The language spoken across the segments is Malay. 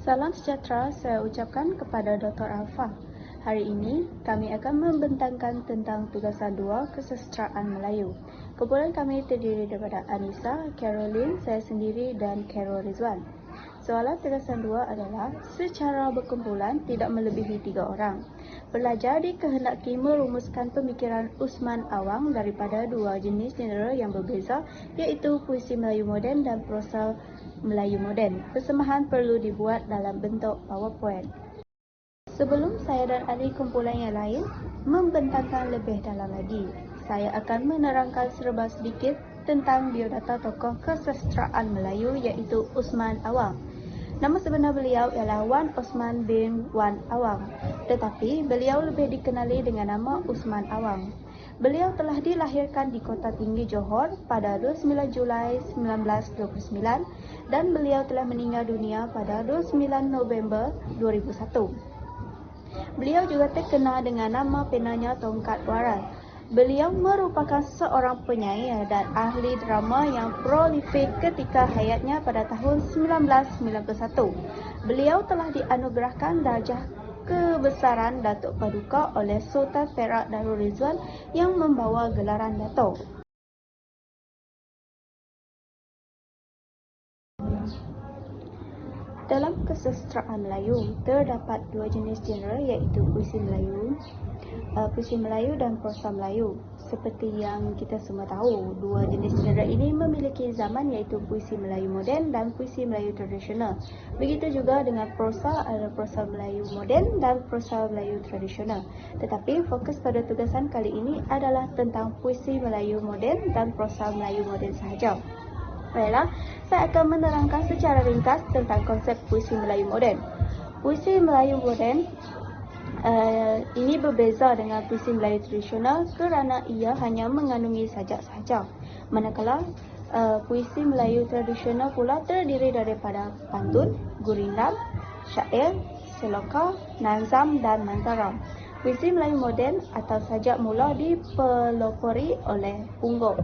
Salam sejahtera saya ucapkan kepada Dr. Alfa. Hari ini kami akan membentangkan tentang tugasan 2 kesastraan Melayu. Kumpulan kami terdiri daripada Anissa, Caroline, saya sendiri dan Carol Rizwan. Soalan tugasan 2 adalah secara berkumpulan tidak melebihi 3 orang. Pelajar dikehendaki merumuskan pemikiran Usman Awang daripada 2 jenis genre yang berbeza, iaitu puisi Melayu moden dan prosa Melayu moden. Persembahan perlu dibuat dalam bentuk PowerPoint. Sebelum saya dan ahli kumpulan yang lain membentangkan lebih dalam lagi, saya akan menerangkan serba sedikit tentang biodata tokoh kesastraan Melayu iaitu Usman Awang. Nama sebenar beliau ialah Wan Osman bin Wan Awang, tetapi beliau lebih dikenali dengan nama Usman Awang. Beliau telah dilahirkan di Kota Tinggi Johor pada 29 Julai 1929 dan beliau telah meninggal dunia pada 29 November 2001. Beliau juga terkenal dengan nama penanya Tongkat Waran. Beliau merupakan seorang penyair dan ahli drama yang prolifik ketika hayatnya pada tahun 1991. Beliau telah dianugerahkan darjah kebesaran Datuk Paduka oleh Sultan Perak Darul Rizwan yang membawa gelaran Datuk. Dalam kesastraan Melayu, terdapat 2 jenis genre iaitu puisi Melayu dan prosa Melayu. Seperti yang kita semua tahu, 2 jenis genre ini memiliki zaman iaitu puisi Melayu moden dan puisi Melayu tradisional. Begitu juga dengan prosa, ada prosa Melayu moden dan prosa Melayu tradisional. Tetapi fokus pada tugasan kali ini adalah tentang puisi Melayu moden dan prosa Melayu moden sahaja. Baiklah, saya akan menerangkan secara ringkas tentang konsep puisi Melayu moden. Puisi Melayu moden ini berbeza dengan puisi Melayu tradisional kerana ia hanya mengandungi sajak sahaja. Manakala puisi Melayu tradisional pula terdiri daripada pantun, gurindam, syair, seloka, nazam dan mantara. Puisi Melayu moden atau sajak mula dipelopori oleh pungguk.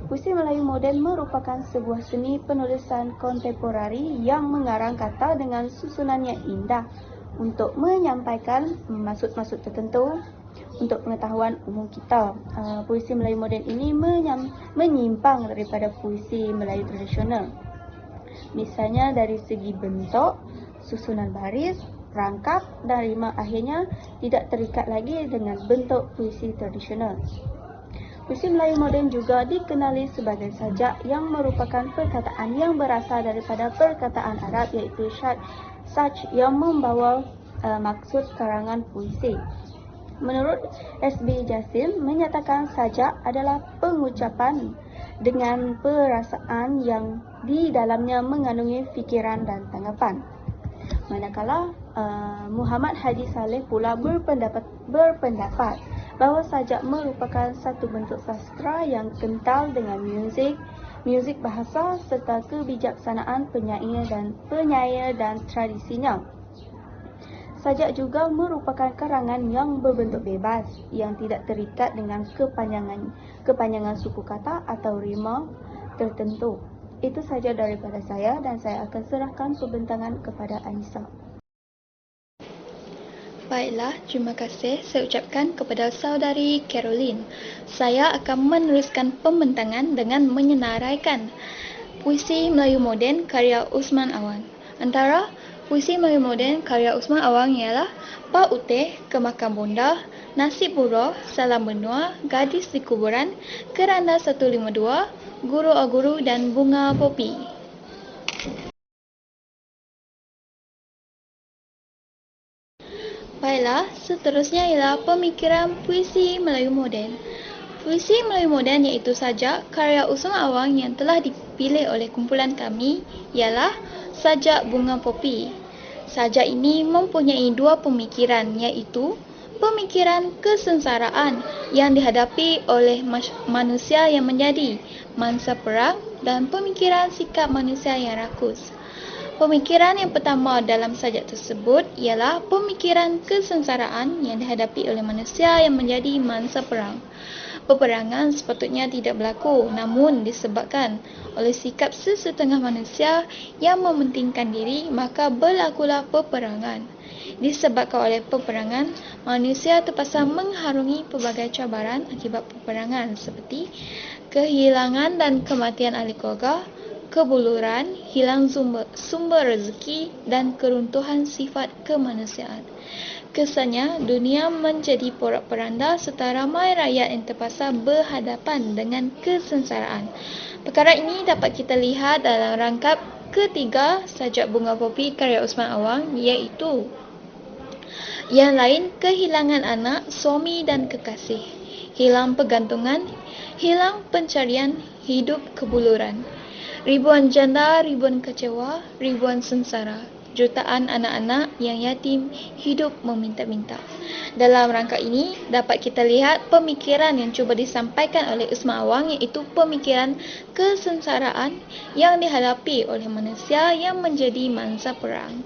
Puisi Melayu moden merupakan sebuah seni penulisan kontemporari yang mengarang kata dengan susunan yang indah untuk menyampaikan maksud-maksud tertentu untuk pengetahuan umum kita. Puisi Melayu moden ini menyimpang daripada puisi Melayu tradisional. Misalnya dari segi bentuk, susunan baris, rangkap dan rima akhirnya tidak terikat lagi dengan bentuk puisi tradisional. Puisi Melayu moden juga dikenali sebagai sajak yang merupakan perkataan yang berasal daripada perkataan Arab iaitu saj yang membawa maksud karangan puisi. Menurut S.B. Jasim menyatakan sajak adalah pengucapan dengan perasaan yang di dalamnya mengandungi fikiran dan tanggapan. Manakala Muhammad Haji Saleh pula berpendapat bahawa sajak merupakan satu bentuk sastra yang kental dengan muzik bahasa serta kebijaksanaan penyair dan tradisinya. Sajak juga merupakan karangan yang berbentuk bebas yang tidak terikat dengan kepanjangan suku kata atau rima tertentu. Itu saja daripada saya dan saya akan serahkan pembentangan kepada Anissa. Baiklah, terima kasih saya ucapkan kepada saudari Caroline. Saya akan meneruskan pembentangan dengan menyenaraikan puisi Melayu moden karya Usman Awang. Antara puisi Melayu moden karya Usman Awang ialah Pak Uteh, Kemakam Bonda, Nasib Buruh, Salam Benua, Gadis di Kuburan, Keranda 152, Guru Guru dan Bunga Popi. Baiklah, seterusnya ialah pemikiran puisi Melayu moden. Puisi Melayu moden iaitu sajak karya Usman Awang yang telah dipilih oleh kumpulan kami ialah sajak Bunga Popi. Sajak ini mempunyai 2 pemikiran iaitu pemikiran kesengsaraan yang dihadapi oleh manusia yang menjadi mangsa perang dan pemikiran sikap manusia yang rakus. Pemikiran yang pertama dalam sajak tersebut ialah pemikiran kesengsaraan yang dihadapi oleh manusia yang menjadi mangsa perang. Peperangan sepatutnya tidak berlaku, namun disebabkan oleh sikap sesetengah manusia yang mementingkan diri, maka berlakulah peperangan. Disebabkan oleh peperangan, manusia terpaksa mengharungi pelbagai cabaran akibat peperangan seperti kehilangan dan kematian ahli keluarga, kebuluran, hilang sumber rezeki dan keruntuhan sifat kemanusiaan. Kesannya, dunia menjadi porak-poranda serta ramai rakyat yang terpaksa berhadapan dengan kesengsaraan. Perkara ini dapat kita lihat dalam rangkap ketiga Sajak Bunga Popi karya Usman Awang, iaitu yang lain kehilangan anak, suami dan kekasih, hilang pergantungan, hilang pencarian, hidup kebuluran, ribuan janda, ribuan kecewa, ribuan sengsara, jutaan anak-anak yang yatim hidup meminta-minta. Dalam rangka ini dapat kita lihat pemikiran yang cuba disampaikan oleh Usman Awang, iaitu pemikiran kesengsaraan yang dihadapi oleh manusia yang menjadi mangsa perang.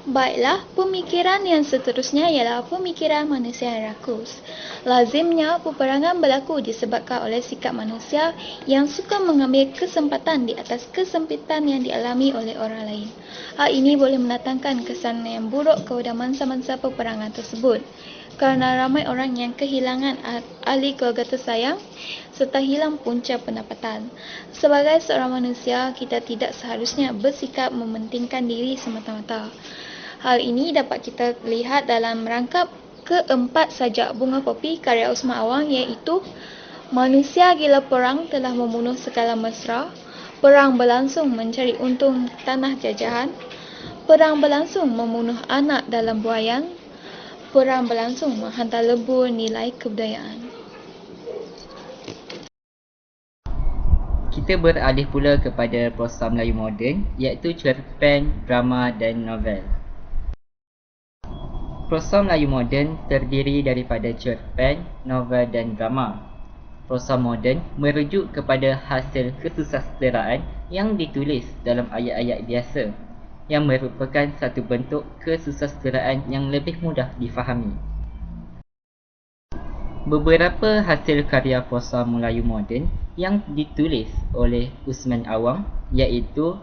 Baiklah, pemikiran yang seterusnya ialah pemikiran manusia yang rakus. Lazimnya, peperangan berlaku disebabkan oleh sikap manusia yang suka mengambil kesempatan di atas kesempitan yang dialami oleh orang lain. Hal ini boleh mendatangkan kesan yang buruk kepada mangsa-mangsa peperangan tersebut, kerana ramai orang yang kehilangan ahli keluarga tersayang serta hilang punca pendapatan. Sebagai seorang manusia, kita tidak seharusnya bersikap mementingkan diri semata-mata. Hal ini dapat kita lihat dalam rangkap keempat Sajak Bunga Popi karya Usman Awang, iaitu manusia gila perang telah membunuh segala mesra, perang berlangsung mencari untung tanah jajahan, perang berlangsung membunuh anak dalam buayan, perang berlangsung menghantar lebur nilai kebudayaan. Kita beralih pula kepada prosa Melayu moden, iaitu cerpen, drama dan novel. Prosa Melayu moden terdiri daripada cerpen, novel dan drama. Prosa moden merujuk kepada hasil kesusasteraan yang ditulis dalam ayat-ayat biasa, yang merupakan satu bentuk kesusasteraan yang lebih mudah difahami. Beberapa hasil karya prosa Melayu moden yang ditulis oleh Usman Awang iaitu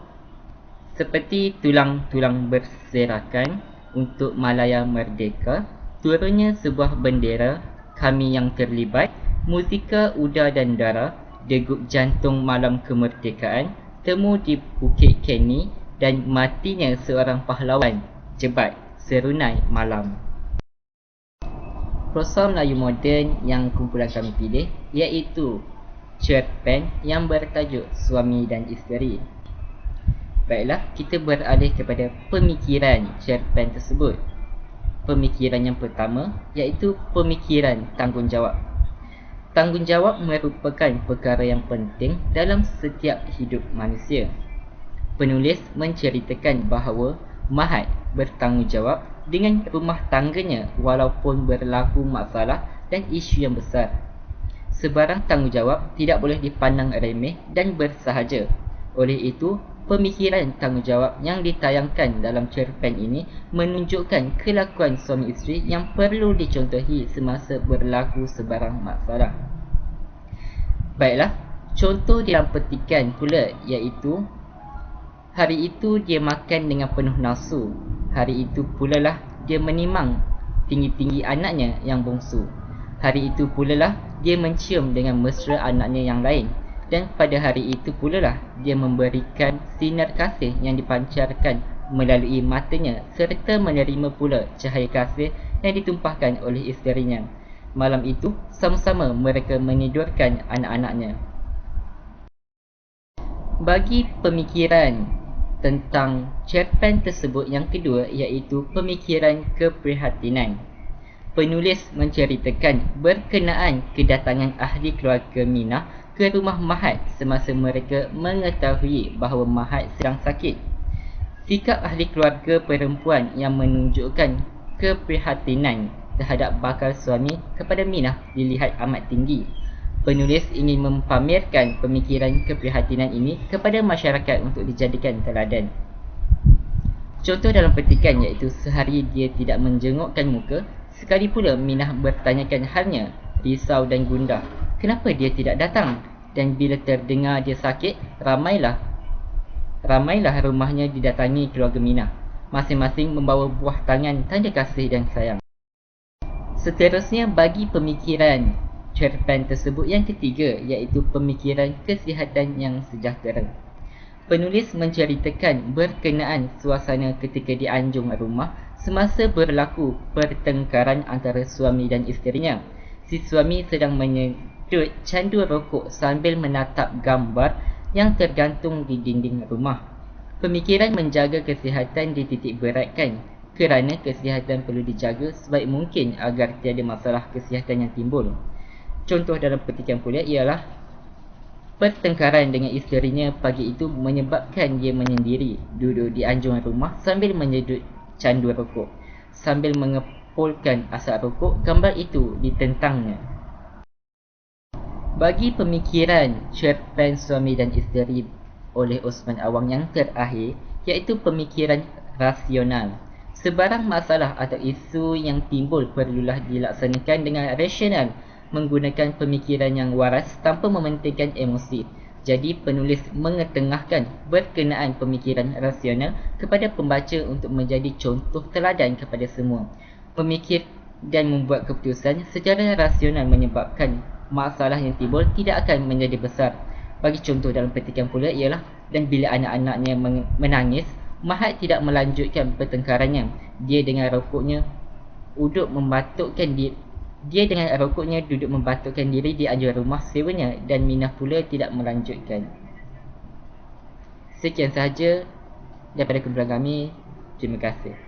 seperti Tulang-tulang berserakan, Untuk Malaya Merdeka, Turunnya Sebuah Bendera, Kami Yang Terlibat, Musika Udar dan Dara, Degup Jantung Malam Kemerdekaan, Temu di Bukit Keni dan Matinya Seorang Pahlawan, Jebat Serunai Malam. Prosa Melayu moden yang kumpulan kami pilih iaitu cerpen yang bertajuk Suami dan Isteri. Baiklah, kita beralih kepada pemikiran cerpen tersebut. Pemikiran yang pertama iaitu pemikiran tanggungjawab. Tanggungjawab merupakan perkara yang penting dalam setiap hidup manusia. Penulis menceritakan bahawa Mahat bertanggungjawab dengan rumah tangganya walaupun berlaku masalah dan isu yang besar. Sebarang tanggungjawab tidak boleh dipandang remeh dan bersahaja. Oleh itu, pemikiran tanggungjawab yang ditayangkan dalam cerpen ini menunjukkan kelakuan suami isteri yang perlu dicontohi semasa berlaku sebarang masalah. Baiklah, contoh dalam petikan pula iaitu hari itu dia makan dengan penuh nafsu. Hari itu pula lah dia menimang tinggi-tinggi anaknya yang bongsu. Hari itu pula lah dia mencium dengan mesra anaknya yang lain. Dan pada hari itu pula lah dia memberikan sinar kasih yang dipancarkan melalui matanya serta menerima pula cahaya kasih yang ditumpahkan oleh isterinya. Malam itu sama-sama mereka menidurkan anak-anaknya. Bagi pemikiran tentang cerpen tersebut yang kedua iaitu pemikiran keprihatinan. Penulis menceritakan berkenaan kedatangan ahli keluarga Minah ke rumah Mahat semasa mereka mengetahui bahawa Mahat sedang sakit. Sikap ahli keluarga perempuan yang menunjukkan keprihatinan terhadap bakal suami kepada Minah dilihat amat tinggi. Penulis ingin mempamerkan pemikiran keprihatinan ini kepada masyarakat untuk dijadikan teladan. Contoh dalam petikan iaitu sehari dia tidak menjengukkan muka, sekali pula Minah bertanyakan halnya risau dan gundah. Kenapa dia tidak datang? Dan bila terdengar dia sakit, ramailah rumahnya didatangi keluarga Minah. Masing-masing membawa buah tangan tanda kasih dan sayang. Seterusnya, bagi pemikiran cerpen tersebut yang ketiga, iaitu pemikiran kesihatan yang sejahtera. Penulis menceritakan berkenaan suasana ketika di anjung rumah semasa berlaku pertengkaran antara suami dan isterinya. Si suami sedang menyedut candu rokok sambil menatap gambar yang tergantung di dinding rumah. Pemikiran menjaga kesihatan dititik beratkan kerana kesihatan perlu dijaga sebaik mungkin agar tiada masalah kesihatan yang timbul. Contoh dalam petikan pula ialah pertengkaran dengan isterinya pagi itu menyebabkan dia menyendiri duduk di anjungan rumah sambil menyedut candu rokok. Sambil mengepulkan asap rokok, gambar itu ditentangnya. Bagi pemikiran cerpen Suami dan Isteri oleh Osman Awang yang terakhir, iaitu pemikiran rasional. Sebarang masalah atau isu yang timbul perlulah dilaksanakan dengan rasional, menggunakan pemikiran yang waras tanpa mementingkan emosi. Jadi penulis mengetengahkan berkenaan pemikiran rasional kepada pembaca untuk menjadi contoh teladan kepada semua. Memikir dan membuat keputusan secara rasional menyebabkan masalah yang timbul tidak akan menjadi besar. Bagi contoh dalam petikan pula ialah, dan bila anak-anaknya menangis, Mahat tidak melanjutkan pertengkarannya. Dia dengan rokoknya duduk membatukkan diri di anjungan rumah sewanya, dan Minah pula tidak melanjutkan. Sekian sahaja daripada kumpulan kami. Terima kasih.